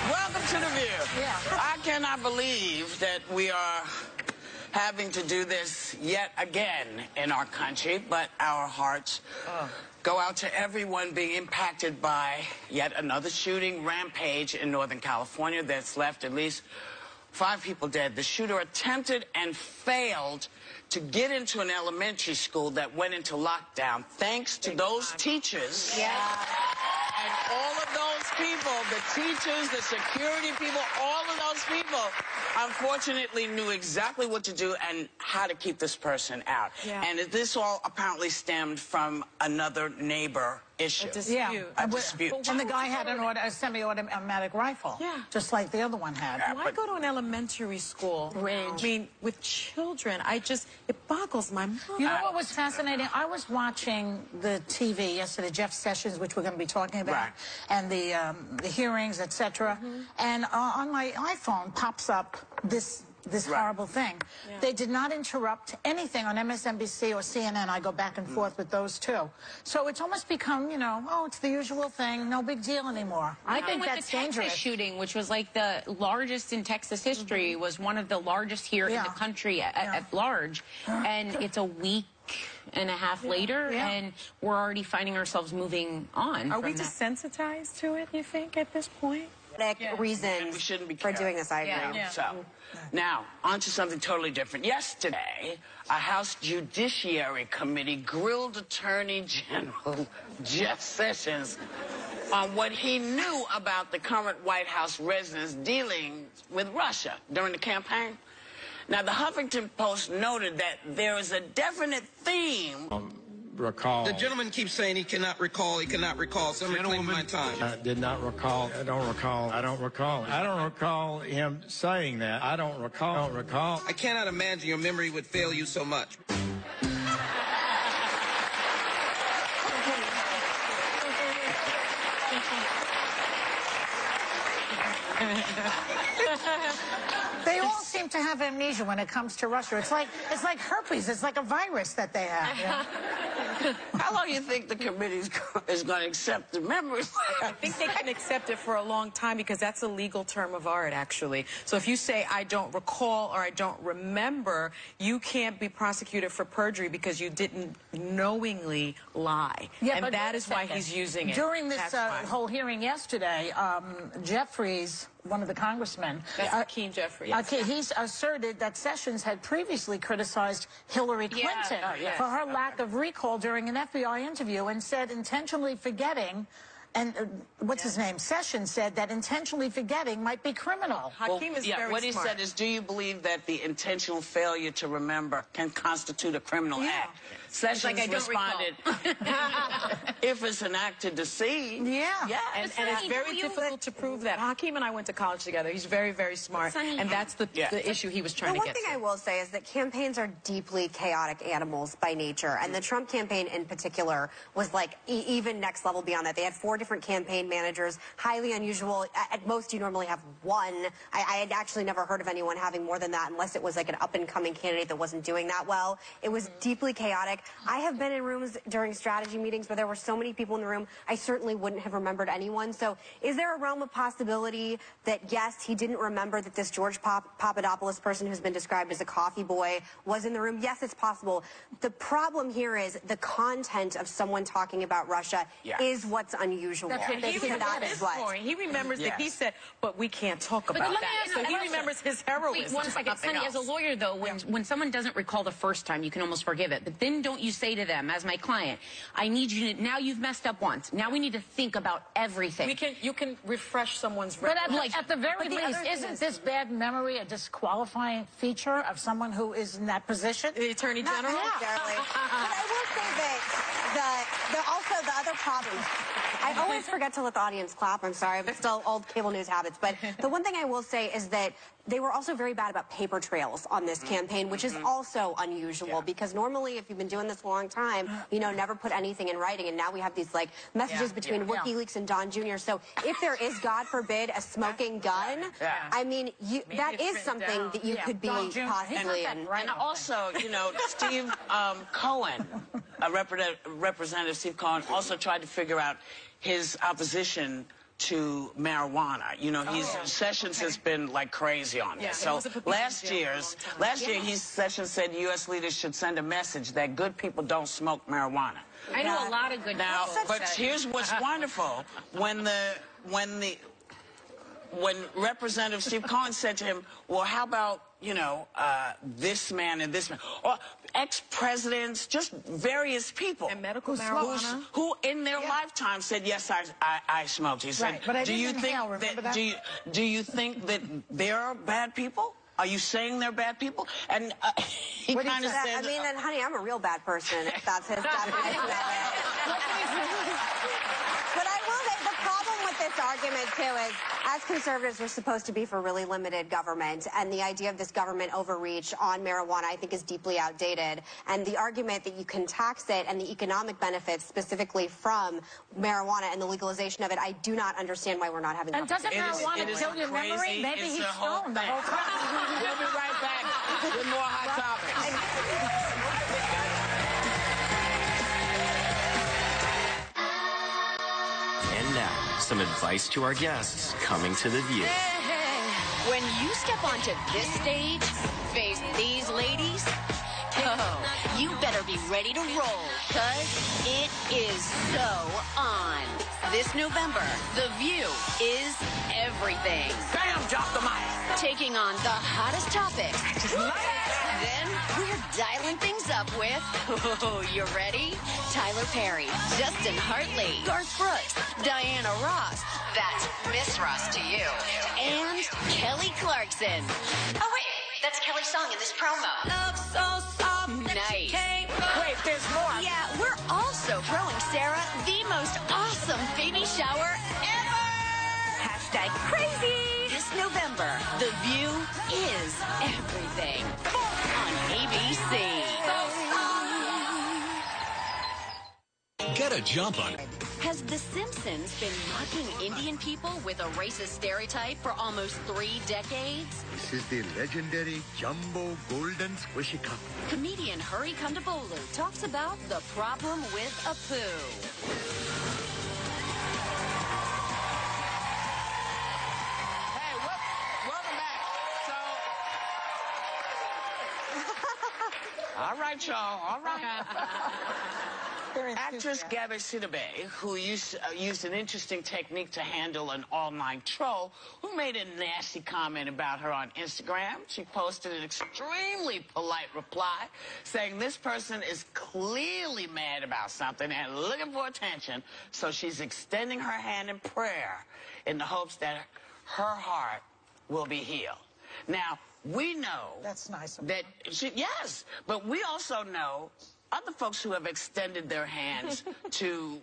Welcome to The View. Yeah. I cannot believe that we are having to do this yet again in our country, but our hearts go out to everyone being impacted by yet another shooting rampage in Northern California that's left at least 5 people dead. The shooter attempted and failed to get into an elementary school that went into lockdown thanks to those teachers. Yeah. And all of those people, the teachers, the security people, all of those people, unfortunately knew exactly what to do and how to keep this person out. Yeah. And this all apparently stemmed from another neighbor issue. A dispute. Yeah. A dispute. And the guy had a semi-automatic rifle. Yeah. Just like the other one had. Yeah. Why go to an elementary school? Range. I mean, with children, it boggles my mind. You know what was fascinating? I was watching the TV yesterday, Jeff Sessions, which we're going to be talking about, Right. and the hearings, etc. And on my iPhone pops up this Right. horrible thing. Yeah. They did not interrupt anything on MSNBC or CNN. I go back and forth with those two. So it's almost become, you know, oh, it's the usual thing, no big deal anymore. I think that's the Texas dangerous. shooting, which was like the largest in Texas history, was one of the largest here in the country at large. And it's a week and a half later, and we're already finding ourselves moving on. Are we desensitized to it, you think, at this point? And we shouldn't be for doing this, I agree. Yeah. So, now, on to something totally different. Yesterday, a House Judiciary Committee grilled Attorney General Jeff Sessions on what he knew about the current White House residents' dealing with Russia during the campaign. Now, the Huffington Post noted that there is a definite theme. Recall. The gentleman keeps saying he cannot recall, so I'm reclaiming my time. I did not recall. I don't recall. I don't recall. I don't recall him saying that. I don't recall. I don't recall. I cannot imagine your memory would fail you so much. They all seem to have amnesia when it comes to Russia. It's like herpes. It's like a virus that they have. Yeah. How long do you think the committee is going to accept the memories? I think they can accept it for a long time because that's a legal term of art, actually. So if you say, I don't recall or I don't remember, you can't be prosecuted for perjury because you didn't knowingly lie. Yeah, and but that wait a is why second. he's using it. During this That's why. whole hearing yesterday, Jeffries, one of the congressmen, That's Hakeem Jeffries. He's asserted that Sessions had previously criticized Hillary Clinton for her lack of recall during an FBI interview and said intentionally forgetting. And what's his name? Sessions said that intentionally forgetting might be criminal. Hakeem is very what he smart. said is, do you believe that the intentional failure to remember can constitute a criminal act? Sessions like, I don't responded, if it's an act to deceive. Yeah. And it's very difficult to prove that. Hakeem and I went to college together. He's very, very smart. And that's the issue he was trying to get The one thing I will say is that campaigns are deeply chaotic animals by nature. And the Trump campaign in particular was like even next level beyond that. They had 4 different campaign managers, highly unusual. At most, you normally have 1. I had actually never heard of anyone having more than that unless it was like an up-and-coming candidate that wasn't doing that well. It was deeply chaotic. I have been in rooms during strategy meetings where there were so many people in the room, I certainly wouldn't have remembered anyone. So is there a realm of possibility that, yes, he didn't remember that this George Papadopoulos person who's been described as a coffee boy was in the room? Yes, it's possible. The problem here is the content of someone talking about Russia is what's unusual. That's what they said. At this point, he remembers that he said, but we can't talk about that. So he remembers his heroism. Wait, one second. Sonny, as a lawyer, though, when someone doesn't recall the first time, you can almost forgive it. But then don't you say to them, as my client, I need you to, now you've messed up once. Now we need to think about everything. You can refresh someo's But record. at the very least, isn't this bad memory a disqualifying feature of someone who is in that position? The Attorney General? Not necessarily. But I will say that also the other problem, I always forget to let the audience clap. I'm sorry, but still old cable news habits. But the one thing I will say is that they were also very bad about paper trails on this campaign, which is also unusual because normally if you've been doing this a long time, you know, never put anything in writing. And now we have these like messages between WikiLeaks and Don Jr. So if there is, God forbid, a smoking gun, I mean, that is something that you could be possibly in. And also, you know, Steve Cohen, Representative Steve Cohen, also tried to figure out his opposition to marijuana. You know, Sessions has been like crazy on this. So last year, Sessions said U.S. leaders should send a message that good people don't smoke marijuana. I know a lot of good now, people. but here's what's wonderful: when Representative Steve Cohen said to him, "Well, how about this man and this man, or ex-presidents, just various people and medical marijuana who in their lifetime said, yes, I smoked." He said, but I do you think that? Do you think that they're bad people? Are you saying they're bad people? And he kind of said, I mean, then, honey, I'm a real bad person, if that's his definition of it. But I will say, the problem with this argument, too, is as conservatives, we're supposed to be for really limited government, and the idea of this government overreach on marijuana, I think, is deeply outdated. And the argument that you can tax it and the economic benefits specifically from marijuana and the legalization of it, I do not understand why we're not having and doesn't marijuana kill your memory? Maybe he's stoned the whole time. We'll be right back with more Hot Topics. And now, some advice to our guests coming to The View. When you step onto this stage, face these ladies, oh, you better be ready to roll, because it is so on. This November, The View is everything. Bam, drop the mic. Taking on the hottest topics. Then we're dialing things up with, oh, you ready? Tyler Perry, Justin Hartley, Garth Brooks, Diana Ross, that's Miss Ross to you, and Kelly Clarkson. Oh, wait, that's Kelly's song in this promo. Love so soft. Nice. Wait, there's more. Yeah, we're also throwing Sarah the most awesome baby shower ever. #crazy. This November, The View is everything on ABC. Get a jump on it. Has The Simpsons been mocking Indian people with a racist stereotype for almost 3 decades? This is the legendary Jumbo Golden Squishy Cup. Comedian Hari Kondabolu talks about the problem with Apu. Hey, welcome back. All right, y'all. All right. Actress Gabourey Sidibe, who used an interesting technique to handle an online troll who made a nasty comment about her on Instagram. She posted an extremely polite reply saying this person is clearly mad about something and looking for attention, so she's extending her hand in prayer in the hopes that her heart will be healed. Now, we know that's nice that yes, but we also know other folks who have extended their hands to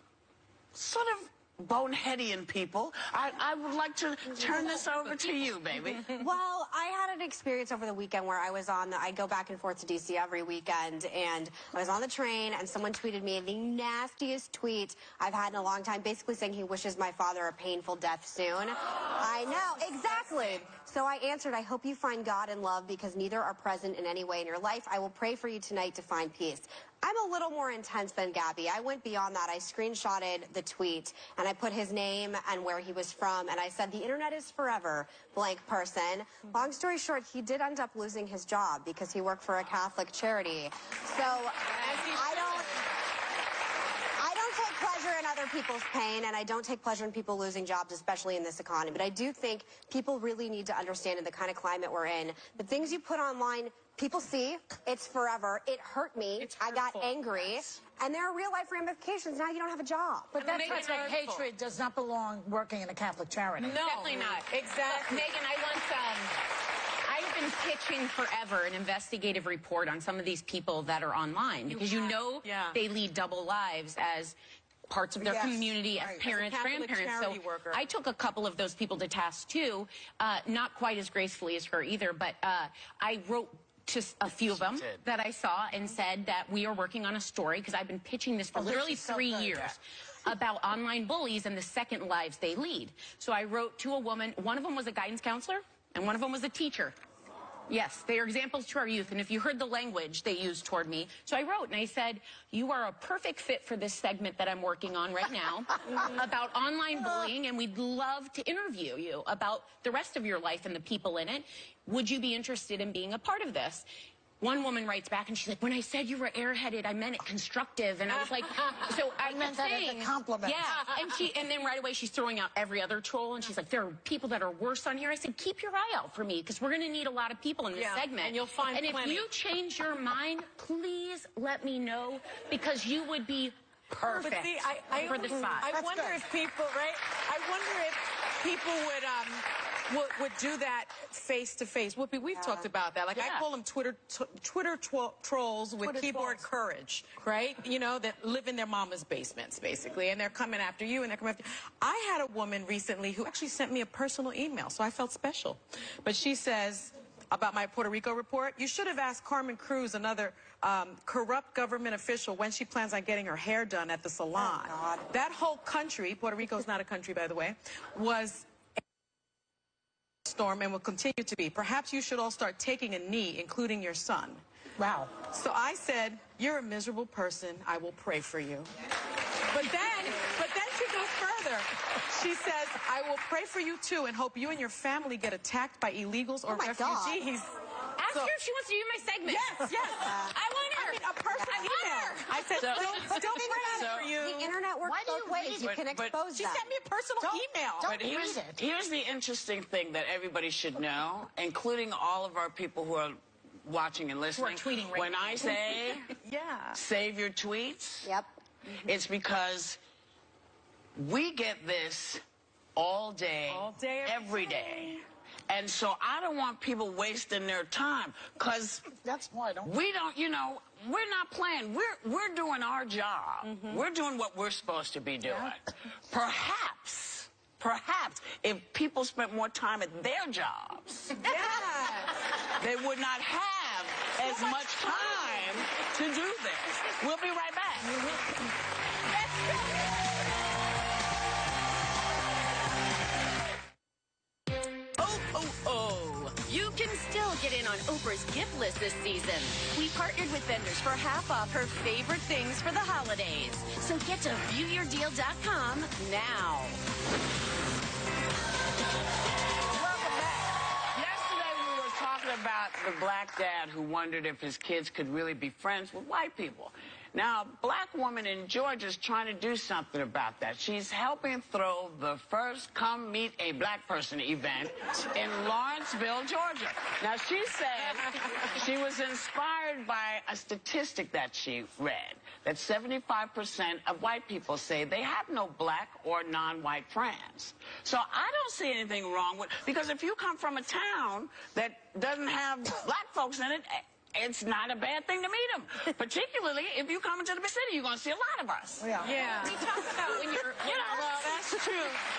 sort of boneheadian people. I would like to turn this over to you, baby. Well, I had an experience over the weekend where I go back and forth to D.C. every weekend, and I was on the train, and someone tweeted me the nastiest tweet I've had in a long time, basically saying he wishes my father a painful death soon. I know, exactly. So I answered, I hope you find God and love because neither are present in any way in your life. I will pray for you tonight to find peace. I'm a little more intense than Gabby. I went beyond that. I screenshotted the tweet, and I put his name and where he was from, and I said, the internet is forever, blank person. Long story short, he did end up losing his job because he worked for a Catholic charity. So I don't take pleasure in other people's pain, and I don't take pleasure in people losing jobs, especially in this economy. But I do think people really need to understand in the kind of climate we're in, the things you put online, people see, it's forever. It hurt me. I got angry. And there are real-life ramifications. Now you don't have a job. But that's like hatred does not belong working in a Catholic charity. No, definitely not. Exactly. Megan, I've been pitching forever an investigative report on some of these people that are online because they lead double lives as parts of their community, as parents, grandparents. So I took a couple of those people to task too, not quite as gracefully as her either, but I wrote just a few of them that I saw and said that we are working on a story because I've been pitching this for literally 3 years about online bullies and the second lives they lead. So I wrote to a woman, one of them was a guidance counselor and one of them was a teacher. Yes, they are examples to our youth. And if you heard the language they used toward me, so I wrote and I said, you are a perfect fit for this segment that I'm working on right now about online bullying, and we'd love to interview you about the rest of your life and the people in it. Would you be interested in being a part of this? One woman writes back and she's like, when I said you were airheaded, I meant it constructive. And I was like, so I meant that as a compliment. Yeah. And then right away she's throwing out every other troll. And she's like, there are people that are worse on here. I said, keep your eye out for me, because we're going to need a lot of people in this segment. And you'll find plenty. And if you change your mind, please let me know, because you would be perfect for the spot. I wonder if people, I wonder if people would do that face to face. Whoopi, we've talked about that. Like I call them Twitter trolls with keyboard courage, right? You know, that live in their mama's basements, basically, and they're coming after you, and they're coming after you. I had a woman recently who actually sent me a personal email, so I felt special. But she says about my Puerto Rico report, you should have asked Carmen Cruz, another corrupt government official, when she plans on getting her hair done at the salon. Oh, that whole country, Puerto Rico's not a country, by the way, was storm and will continue to be. Perhaps you should all start taking a knee, including your son. Wow. So I said, you're a miserable person. I will pray for you. But then she goes further. She says, I will pray for you too and hope you and your family get attacked by illegals or refugees. Ask her if she wants to do my segment. Yes. I want her. I mean, a personal email. I said, still praying for you. The internet works both ways. You can expose She sent me a personal email. But here's the interesting thing that everybody should know, including all of our people who are watching and listening. Tweeting right when now. I say save your tweets, it's because we get this all day every day. And so I don't want people wasting their time, because that's why we don't, you know, we're not playing. We're doing our job. We're doing what we're supposed to be doing. Perhaps, if people spent more time at their jobs, they would not have as much time to do this. We'll be right back. You can still get in on Oprah's gift list this season. We partnered with vendors for half off her favorite things for the holidays. So get to viewyourdeal.com now. Welcome back. Yesterday we were talking about the black dad who wondered if his kids could really be friends with white people. Now, a black woman in Georgia is trying to do something about that. She's helping throw the first Come Meet a Black Person event in Lawrenceville, Georgia. Now, she said she was inspired by a statistic that she read, that 75% of white people say they have no black or non-white friends. So I don't see anything wrong with, because if you come from a town that doesn't have black folks in it, it's not a bad thing to meet them. Particularly if you come into the big city, you're going to see a lot of us. Yeah. We talk about when you're, well, that's true.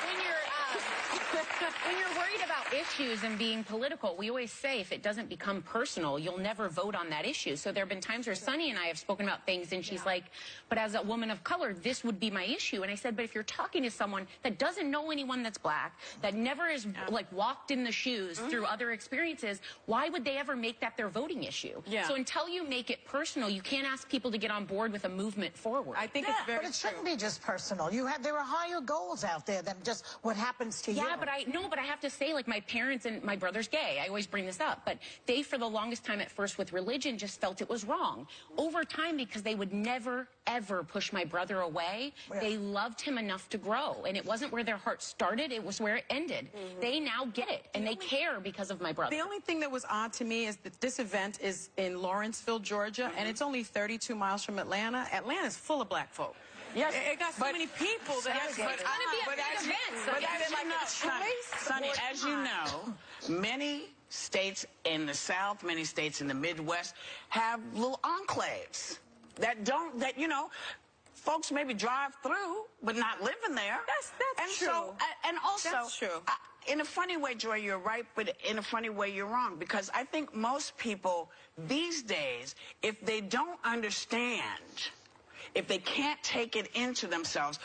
When you're worried about issues and being political, we always say if it doesn't become personal, you'll never vote on that issue. So there have been times where Sunny and I have spoken about things, and she's like, but as a woman of color, this would be my issue. And I said, but if you're talking to someone that doesn't know anyone that's black, that never is like walked in the shoes through other experiences, why would they ever make that their voting issue? So until you make it personal, you can't ask people to get on board with a movement forward. I think it's very But it shouldn't be just personal. There are higher goals out there than just what happens to you. Yeah, but I have to say, like, my parents and my brother's gay. I always bring this up, but they, for the longest time at first with religion, just felt it was wrong. Over time, because they would never, ever push my brother away, they loved him enough to grow. And it wasn't where their heart started, it was where it ended. They now get it, and they care because of my brother. The only thing that was odd to me is that this event is in Lawrenceville, Georgia, and it's only 32 miles from Atlanta. Atlanta's full of black folk. Yes, it got so many people that it's going to be a big event. Sonny, as you know, many states in the South, many states in the Midwest have little enclaves that you know, folks maybe drive through, but not living there. That's true. So, and also, that's true. In a funny way, Joy, you're right, but in a funny way, you're wrong. Because I think most people these days, if they don't understand, if they can't take it into themselves,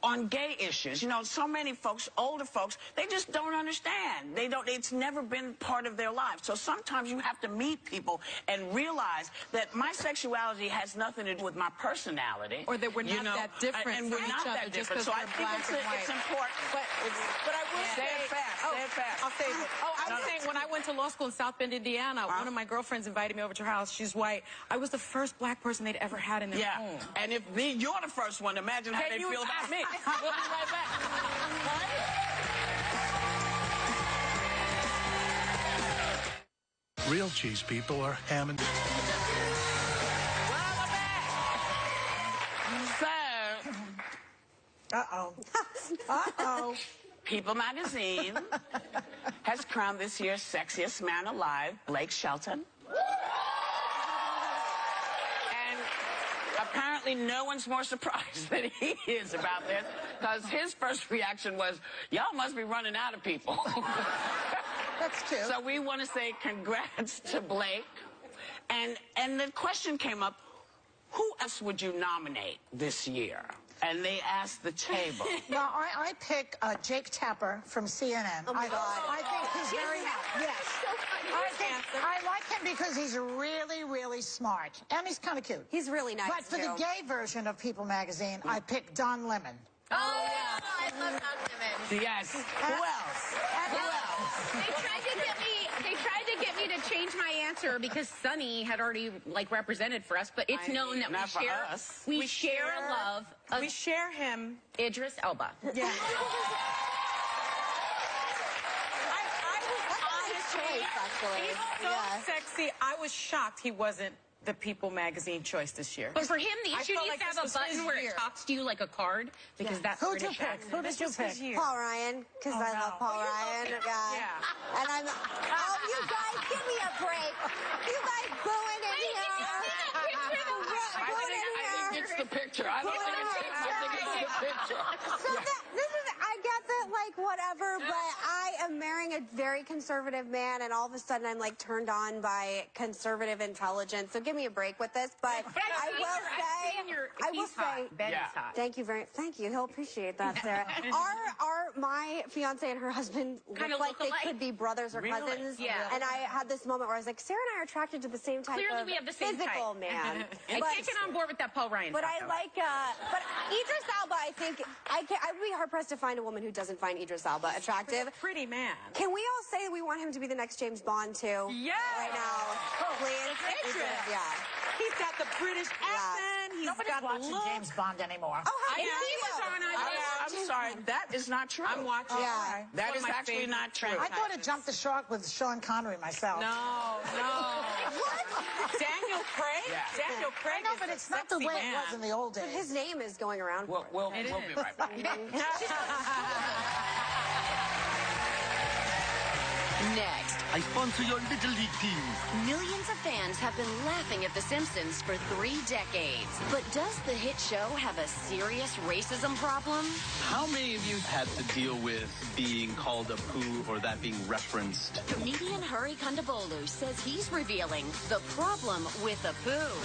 on gay issues. You know, so many folks, older folks, they just don't understand. It's never been part of their lives. So sometimes you have to meet people and realize that my sexuality has nothing to do with my personality. Or that we're not that different and we're not that different. So I think it's important. But I will say it fast. Say it fast. I'll say it. I was saying, when I went to law school in South Bend, Indiana, one of my girlfriends invited me over to her house. She's white. I was the first black person they'd ever had in their home. And if you're the first one, imagine how they feel about me. We'll be right back. Real cheese people are ham and... Uh-oh. Uh-oh. People magazine has crowned this year's sexiest man alive, Blake Shelton. And apparently no one's more surprised than he is about this, because his first reaction was, y'all must be running out of people. That's true. So we want to say congrats to Blake. And the question came up, who else would you nominate this year? And they asked the table. Well, I pick Jake Tapper from CNN. Oh, my God. I think he's very... Yes. I like him because he's really, really smart. And he's kind of cute. He's really nice, But for the gay version of People magazine, I picked Don Lemon. Oh, yeah. I love Don Lemon. Yes. Who else? Who else? They tried to get me to change my answer because Sonny had already represented for us, but it's known that we share a love of we share him. Idris Elba. Yeah. He's so sexy. I was shocked he wasn't the People magazine choice this year. But for him, the issue needs to have a button where it talks to you like a card, because that's British accent. Who did you pick? Paul Ryan, because I love Paul Ryan. Yeah. And I'm... Oh, you guys, give me a break. You guys booing in here. I think it's the picture. I don't think it's the picture. So I get that, whatever, but I am marrying a very conservative man, and all of a sudden I'm, turned on by conservative intelligence. So give me a break with this, but I will say, Ben is hot. Thank you Thank you. He'll appreciate that, Sarah. My fiance and her husband look like they could be brothers or cousins. Yeah. And I had this moment where I was like, Sarah and I are attracted to the same type Clearly of we have the same physical type. man. I can't get on board with that Paul Ryan. But but Idris Elba, I think, I would be hard-pressed to find a woman who doesn't find Idris Elba attractive. Pretty man. Can we all say that we want him to be the next James Bond, too? Yeah. Right now. Please. Yeah. He's got the British accent. He's Nobody's got watching James Bond anymore. Oh, how he was on. I'm sorry. That is not true. I'm watching. Yeah. That is actually not true. I thought it jumped the shark with Sean Connery myself. No. What? Daniel Craig? Yeah. Daniel Craig No, but it's not the way it was in the old days. But his name is going around. We'll be right back. Next, I sponsor your Little League team. millions of fans have been laughing at The Simpsons for 3 decades. But does the hit show have a serious racism problem? How many of you had to deal with being called a poo or that being referenced? Comedian Hari Kondabolu says he's revealing the problem with a poo.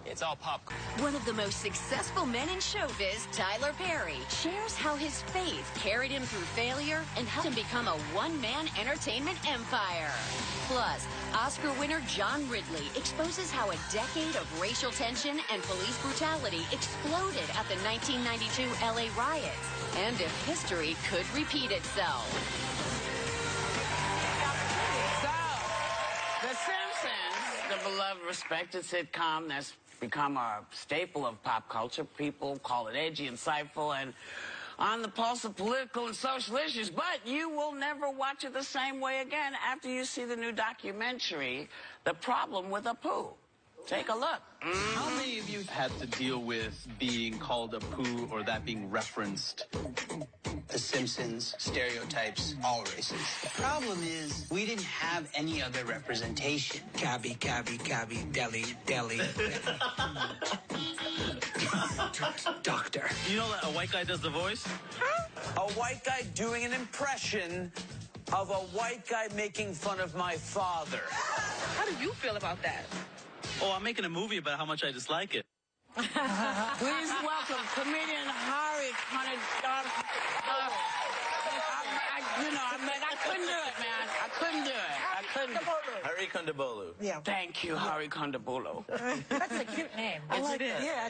It's all popcorn. One of the most successful men in showbiz, Tyler Perry, shares how his faith carried him through failure and helped him become a one-man entertainment empire. Plus, Oscar winner John Ridley exposes how a decade of racial tension and police brutality exploded at the 1992 LA riots, and if history could repeat itself. So, The Simpsons, the beloved, respected sitcom that's become a staple of pop culture. People call it edgy, insightful, and on the pulse of political and social issues. But you will never watch it the same way again after you see the new documentary, The Problem with a Poo. Take a look. How many of you had to deal with being called a poo or that being referenced? The Simpsons, stereotypes, all races. The problem is we didn't have any other representation. Cabby, deli. Doctor. You know that a white guy does the voice? A white guy doing an impression of a white guy making fun of my father. How do you feel about that? Oh, I'm making a movie about how much I dislike it. Please welcome comedian Hari Kondabolu. I couldn't do it, man. I couldn't do it. I couldn't. Hari Kondabolu. Yeah. Thank you, Hari Kondabolu. That's a cute name. I like it. Yeah,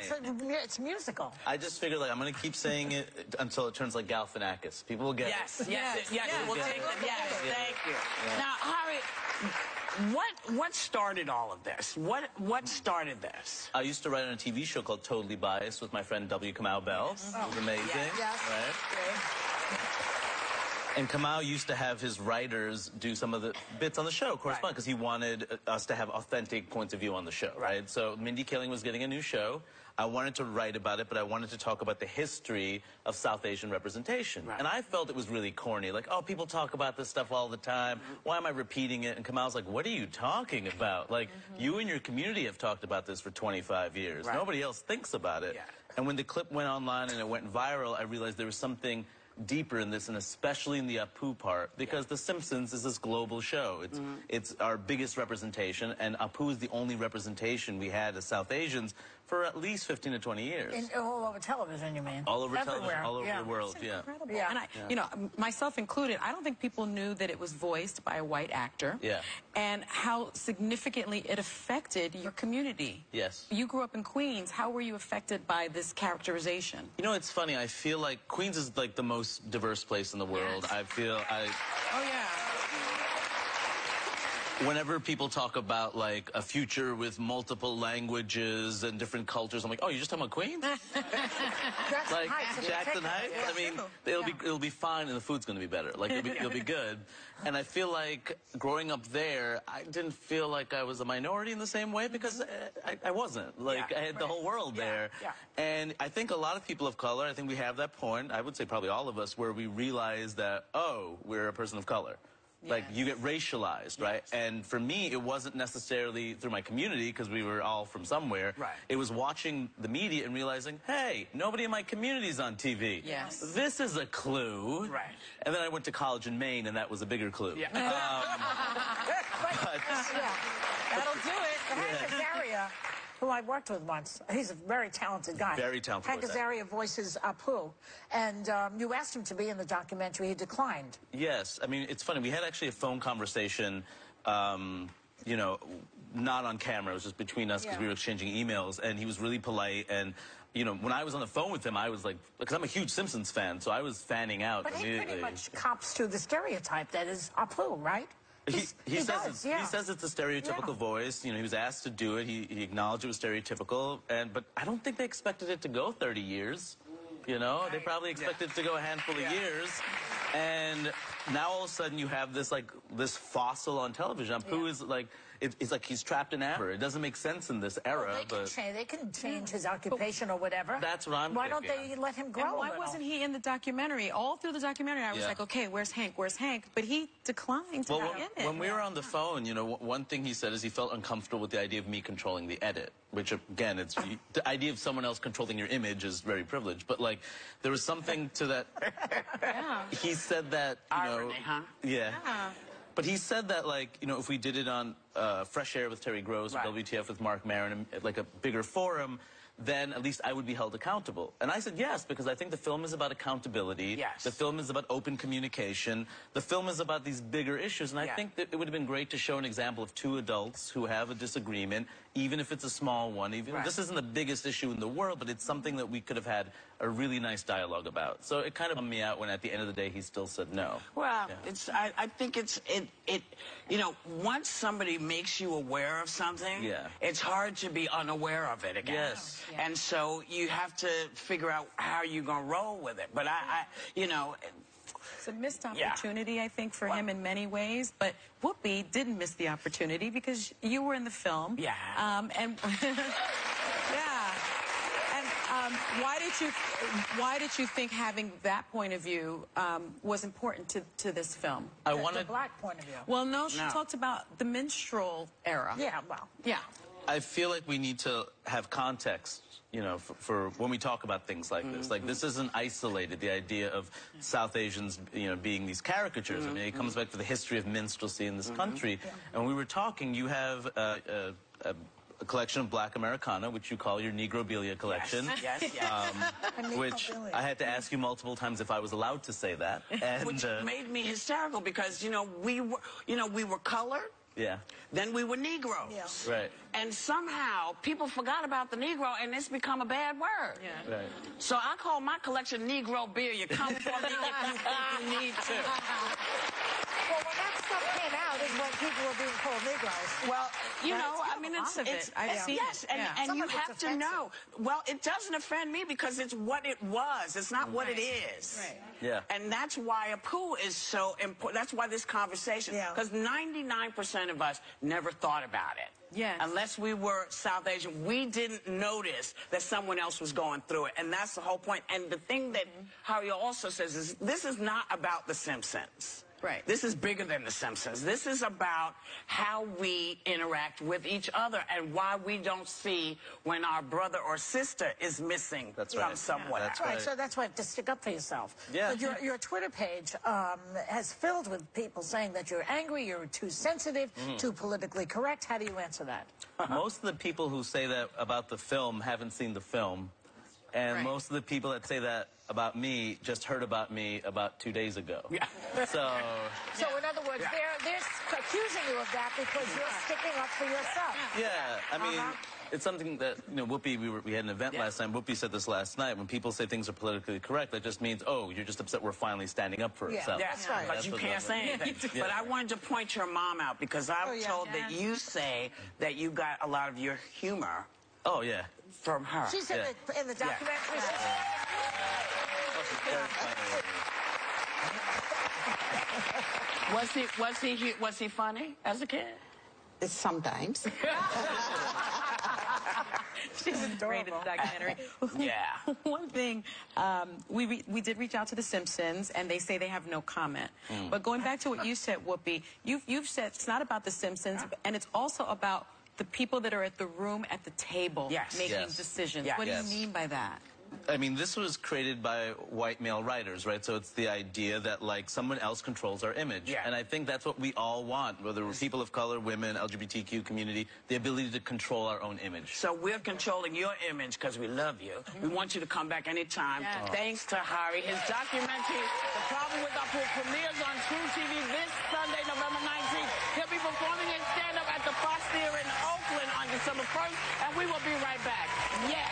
it's musical. I just figured, like, I'm going to keep saying it until it turns like Galifianakis. People will get it. Yes. We'll take it. Yes, thank you. Now, Hari, what started all of this? What started this? I used to write on a TV show called Totally Biased with my friend W. Kamau Bell. It was amazing. Yes. Right? And Kamau used to have his writers do some of the bits on the show, correspond, because he wanted us to have authentic points of view on the show, right? So Mindy Kaling was getting a new show. I wanted to write about it, but I wanted to talk about the history of South Asian representation. And I felt it was really corny, like, oh, people talk about this stuff all the time. Why am I repeating it? And Kamau's like, what are you talking about? Like, you and your community have talked about this for 25 years. Nobody else thinks about it. And when the clip went online and it went viral, I realized there was something deeper in this, and especially in the Apu part, because The Simpsons is this global show. It's our biggest representation, and Apu is the only representation we had as South Asians for at least 15 to 20 years. All over television, you mean? All over television, all over the world, Incredible. And myself included, I don't think people knew that it was voiced by a white actor. And how significantly it affected your community. Yes. You grew up in Queens. How were you affected by this characterization? You know, it's funny. I feel like Queens is like the most diverse place in the world. I feel whenever people talk about, like, a future with multiple languages and different cultures, I'm like, oh, you're just talking about Queens? Like, Jackson Heights? I mean, it'll be fine, and the food's going to be better. Like, it'll be good. And I feel like growing up there, I didn't feel like I was a minority in the same way, because I wasn't. Like, I had the whole world there. And I think a lot of people of color, I think we have that point, I would say probably all of us, where we realize that, oh, we're a person of color. Like, you get racialized, right? And for me, it wasn't necessarily through my community, because we were all from somewhere. It was watching the media and realizing, hey, nobody in my community's on TV. This is a clue. And then I went to college in Maine, and that was a bigger clue. That'll do it. Hank Azaria, who I worked with once, he's a very talented guy. Very talented. Hank Azaria voices Apu, and you asked him to be in the documentary. He declined. Yes. I mean, it's funny. We had actually a phone conversation, you know, not on camera. It was just between us, because we were exchanging emails, and he was really polite. And, you know, when I was on the phone with him, I was like, because I'm a huge Simpsons fan, so I was fanning out immediately. But he pretty much cops to the stereotype that is Apu, right? He says it's a stereotypical voice. You know, he was asked to do it. He acknowledged it was stereotypical, but I don't think they expected it to go 30 years. You know, they probably expected it to go a handful of years. And now all of a sudden you have this, like, this fossil on television. Apu is like, it's like he's trapped in amber. It doesn't make sense in this era. They can change his occupation or whatever. That's what I'm thinking. Why don't they let him grow? And why wasn't he in the documentary? All through the documentary, I was like, okay, where's Hank? Where's Hank? But he declined to be in it. When we were on the phone, you know, one thing he said is he felt uncomfortable with the idea of me controlling the edit, which, again, it's the idea of someone else controlling your image is very privileged. But, like, there was something to that. He said that, you know, but he said that, like, you know, if we did it on Fresh Air with Terry Gross, or WTF with Mark Maron, like a bigger forum, then at least I would be held accountable. And I said yes, because I think the film is about accountability. The film is about open communication. The film is about these bigger issues. And I think that it would have been great to show an example of two adults who have a disagreement, even if it's a small one. This isn't the biggest issue in the world, but it's something that we could have had a really nice dialogue about. So it kind of bummed me out when at the end of the day he still said no. Well, I think you know, once somebody makes you aware of something, it's hard to be unaware of it again. And so you have to figure out how you're going to roll with it. But you know... It's a missed opportunity, I think, for him in many ways. But Whoopi didn't miss the opportunity because you were in the film. Why did you think having that point of view was important to this film? The black point of view. Well, no, she talked about the minstrel era. I feel like we need to have context, you know, for when we talk about things like this. Like, this isn't isolated, the idea of South Asians, you know, being these caricatures. I mean, it comes back to the history of minstrelsy in this country. And when we were talking, you have a collection of Black Americana, which you call your Negrobilia collection. Yes. Which I had to ask you multiple times if I was allowed to say that. And, which made me hysterical because, we were colored. Yeah. Then we were Negroes. Yeah. Right. And somehow people forgot about the Negro and it's become a bad word. Yeah. Right. So I call my collection Negrobilia. Come for me if you think you need to. Well, when that stuff came out is when people were being called Negroes. Well, and you have to know. Well, it doesn't offend me because it's what it was. It's not what it is. Right. Yeah. And that's why a poo is so important. That's why this conversation, because 99% of us never thought about it. Yes. Unless we were South Asian, we didn't notice that someone else was going through it. And that's the whole point. And the thing that Harry also says is this is not about The Simpsons. Right. This is bigger than The Simpsons. This is about how we interact with each other and why we don't see when our brother or sister is missing from somewhere. That's right. So that's why you have to stick up for yourself. Yeah. But your Twitter page has filled with people saying that you're angry, you're too sensitive, too politically correct. How do you answer that? Most of the people who say that about the film haven't seen the film. And most of the people that say that about me just heard about me about 2 days ago. Yeah. So in other words, they're accusing you of that because you're sticking up for yourself. Yeah, I mean, it's something that, Whoopi, we had an event last time. Whoopi said this last night. When people say things are politically correct, that just means, oh, you're just upset we're finally standing up for ourselves. That's right. But you can't say anything. But I wanted to point your mom out because I'm told that you say that you got a lot of your humor. Oh, yeah. From her. She said that in the documentary. Was he funny as a kid? Sometimes. She's great in the documentary. Yeah. One thing, we did reach out to The Simpsons, and they say they have no comment. But going back to what you said, Whoopi, you've said it's not about The Simpsons, and it's also about the people that are at the room at the table making decisions. What do you mean by that? I mean, this was created by white male writers, right? So it's the idea that, like, someone else controls our image. And I think that's what we all want, whether we're people of color, women, LGBTQ community, the ability to control our own image. So we're controlling your image because we love you. We want you to come back anytime. Thanks to Harry. His documentary, The Problem with Our Pool, premieres on True TV this Sunday, November 19th. He'll be performing in stand-up at the Fox Theater in Oakland on December 1st, and we will be right back. Yeah.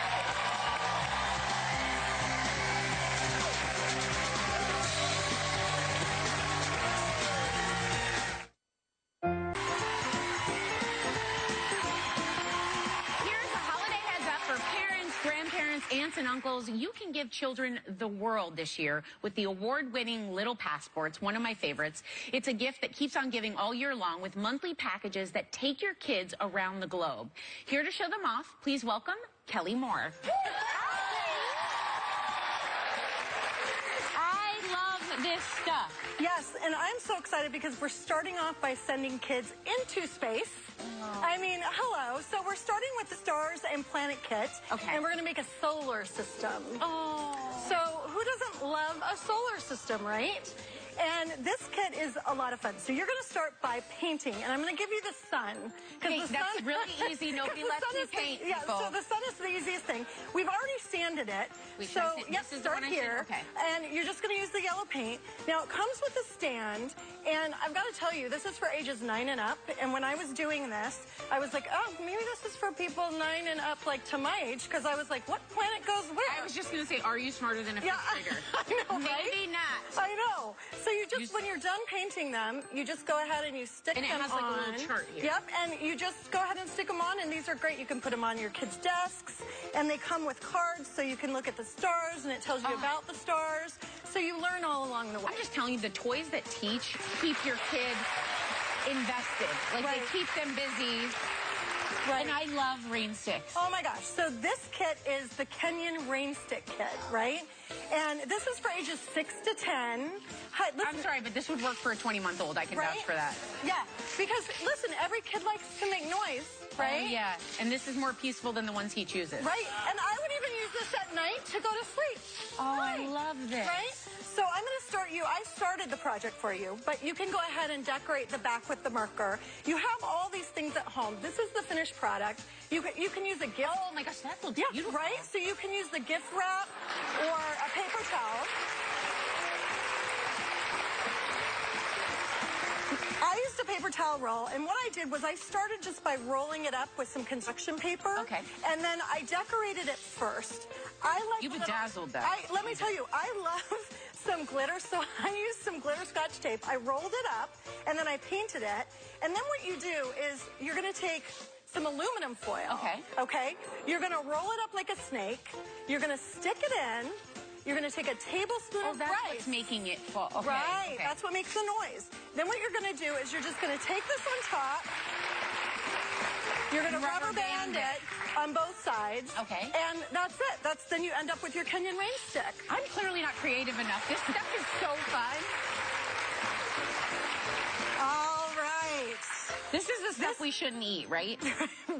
Aunts and uncles, you can give children the world this year with the award-winning Little Passports, one of my favorites. It's a gift that keeps on giving all year long with monthly packages that take your kids around the globe. Here to show them off, please welcome Kelly Moore. I love this stuff. Yes, and I'm so excited because we're starting off by sending kids into space. I mean, hello. So we're starting with the Stars and Planet Kit, and we're going to make a solar system. So who doesn't love a solar system, right? And this kit is a lot of fun. So you're going to start by painting, and I'm going to give you the sun. Okay, that's really easy. Nobody lets me paint, people. So the sun is the easiest thing. We've already sanded it. So, start here. And you're just going to use the yellow paint. Now, it comes with a stand, and I've got to tell you, this is for ages 9 and up. And when I was doing this, I was like, oh, maybe this is for people 9 and up, like to my age, because I was like, what planet goes where? I was just going to say, are you smarter than a fifth grader? I know, Maybe not. I know. So you just, when you're done painting them, you just go ahead and you stick them on. And it has like a little chart here. Yep, and you just go ahead and stick them on, and these are great. You can put them on your kids' desks, and they come with cards, so you can look at the stars, and it tells you about the stars, so you learn all along the way. I'm just telling you, the toys that teach keep your kid invested. Like, they keep them busy. And I love rain sticks. Oh my gosh. So this kit is the Kenyan rain stick kit, right? And this is for ages 6 to 10. Hi, I'm sorry, but this would work for a 20-month-old. I can vouch for that. Yeah, because listen, every kid likes to make noise, right? Yeah, and this is more peaceful than the ones he chooses. Right, and I would even use this at night to go to sleep. Oh, I love this. Right? So I'm going to start you. I started the project for you, but you can go ahead and decorate the back with the marker. You have all these things at home. This is the finished finished product. You can use a gift. Oh my gosh, that looks beautiful. Right? So you can use the gift wrap or a paper towel. I used a paper towel roll, and what I did was I started just by rolling it up with some construction paper. Okay. And then I decorated it first. You bedazzled that. Let me tell you, I love some glitter, so I used some glitter Scotch tape. I rolled it up, and then I painted it. And then what you do is you're going to take some aluminum foil. Okay. Okay? You're going to roll it up like a snake. You're going to stick it in. You're going to take a tablespoon of rice. That's what's making it fall. Okay. Right. Okay. That's what makes the noise. Then what you're going to do is you're just going to take this on top. You're going to rubber band it on both sides. Okay. And that's it. Then you end up with your Kenyan rain stick. I'm clearly not creative enough. This stuff is so fun. All right. This is the stuff we shouldn't eat, right?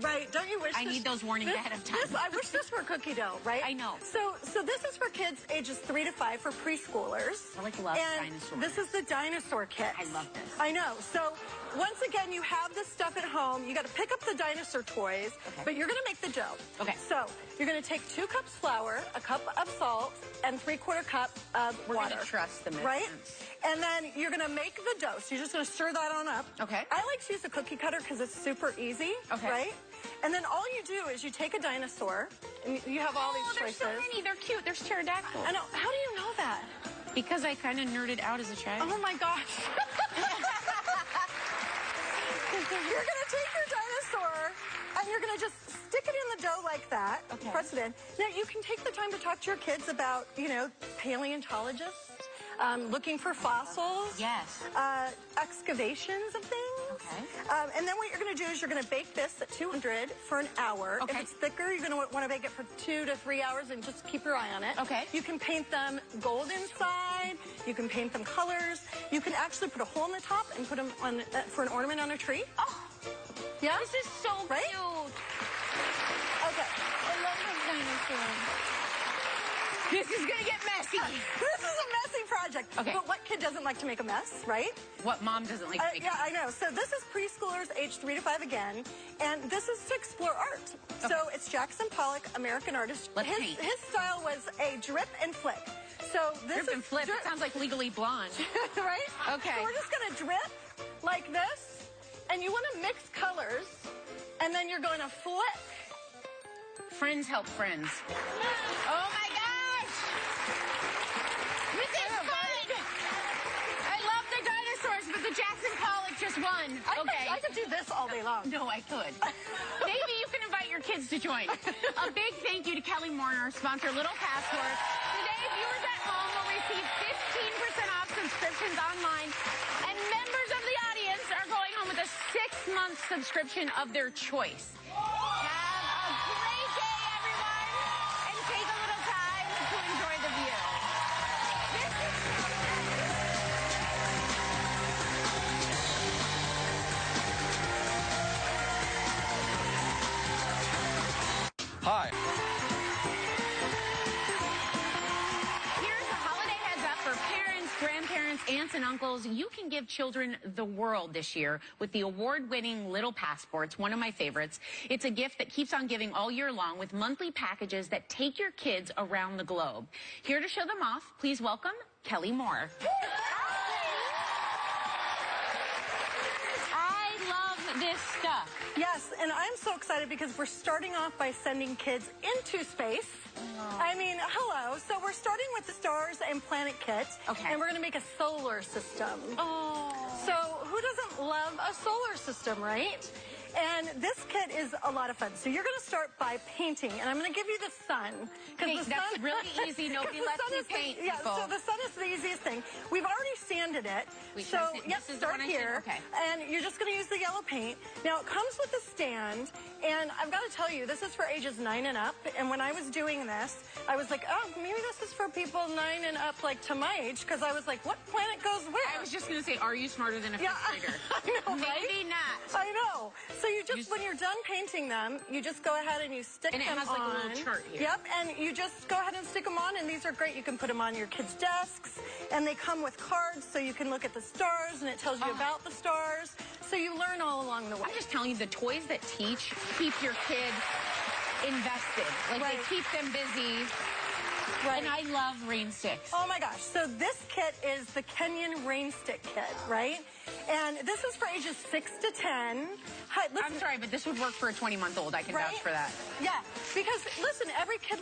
Right. Don't you wish I need those warnings ahead of time. I wish this were cookie dough, right? I know. So this is for kids ages 3 to 5 for preschoolers. I love and dinosaurs. This is the dinosaur kit. I love this. I know. So once again, you have this stuff at home. You got to pick up the dinosaur toys, but you're going to make the dough. Okay. So you're going to take 2 cups flour, a cup of salt, and 3/4 cup of We're water. going to trust them. Right? And then you're going to make the dough. So you're just going to stir that on up. Okay. I like to use a cookie cutter because it's super easy. Okay. Right? And then all you do is you take a dinosaur, and you have all these choices. There's so many. They're cute. There's pterodactyls. I know. How do you know that? Because I kind of nerded out as a child. Oh my gosh. You're going to take your dinosaur, and you're going to just stick it in the dough like that. Okay. Press it in. Now, you can take the time to talk to your kids about, paleontologists, looking for fossils. Yes. Excavations of things. Okay. And then what you're going to do is you're going to bake this at 200 for an hour. Okay. If it's thicker, you're going to want to bake it for 2 to 3 hours, and just keep your eye on it. Okay. You can paint them gold inside. You can paint them colors. You can actually put a hole in the top and put them on for an ornament on a tree. Oh. Yeah? This is so cute. Okay. I love this dinosaur. This is going to get messy. This is a messy project. Okay. But what kid doesn't like to make a mess, right? What mom doesn't like to make Yeah, I know. So this is preschoolers aged 3 to 5 again. And this is to explore art. Okay. So it's Jackson Pollock, American artist. His style was a drip and flick. So this drip and flip. It sounds like Legally Blonde. Right? Okay. So we're just going to drip like this. And you want to mix colors. And then you're going to flick. Friends help friends. Oh my gosh! This is fun! I love the dinosaurs, but the Jackson Pollock just won. I could do this all day long. No, I could. Maybe you can invite your kids to join. A big thank you to Kelly Moore, our sponsor, Little Passport. Today, viewers at home will receive 15% off subscriptions online, and members of the audience are going home with a 6-month subscription of their choice. Hi. Here's a holiday heads up for parents, grandparents, aunts, and uncles. You can give children the world this year with the award-winning Little Passports, one of my favorites. It's a gift that keeps on giving all year long with monthly packages that take your kids around the globe. Here to show them off, please welcome Kelly Moore. I love this stuff. Yes, and I'm so excited because we're starting off by sending kids into space. Oh. I mean, hello. So we're starting with the Stars and Planet Kit. Okay. And we're going to make a solar system. Oh. So who doesn't love a solar system, right? And this kit is a lot of fun. So you're going to start by painting, and I'm going to give you the sun. Hey, that's really easy. Nobody lets me paint, Yeah, so the sun is the easiest thing. We've already sanded it. Start here. Okay. And you're just going to use the yellow paint. Now, it comes with a stand, and I've got to tell you, this is for ages 9 and up. And when I was doing this, I was like, oh, maybe this is for people 9 and up, like to my age, because I was like, what planet goes where? I was just going to say, are you smarter than a fifth grader? I know, right? Maybe not. I know. So you just, when you're done painting them, you just go ahead and you stick them on. And it has like a little chart here. Yep, and you just go ahead and stick them on, and these are great. You can put them on your kids' desks, and they come with cards so you can look at the stars, and it tells you about the stars. So you learn all along the way. I'm just telling you, the toys that teach keep your kids invested. Like, they keep them busy. Right. And I love rain sticks. Oh my gosh. So this kit is the Kenyan rain stick kit, right? And this is for ages 6 to 10. Hi, listen, I'm sorry, but this would work for a 20-month-old. I can vouch for that. Yeah, because listen, every kid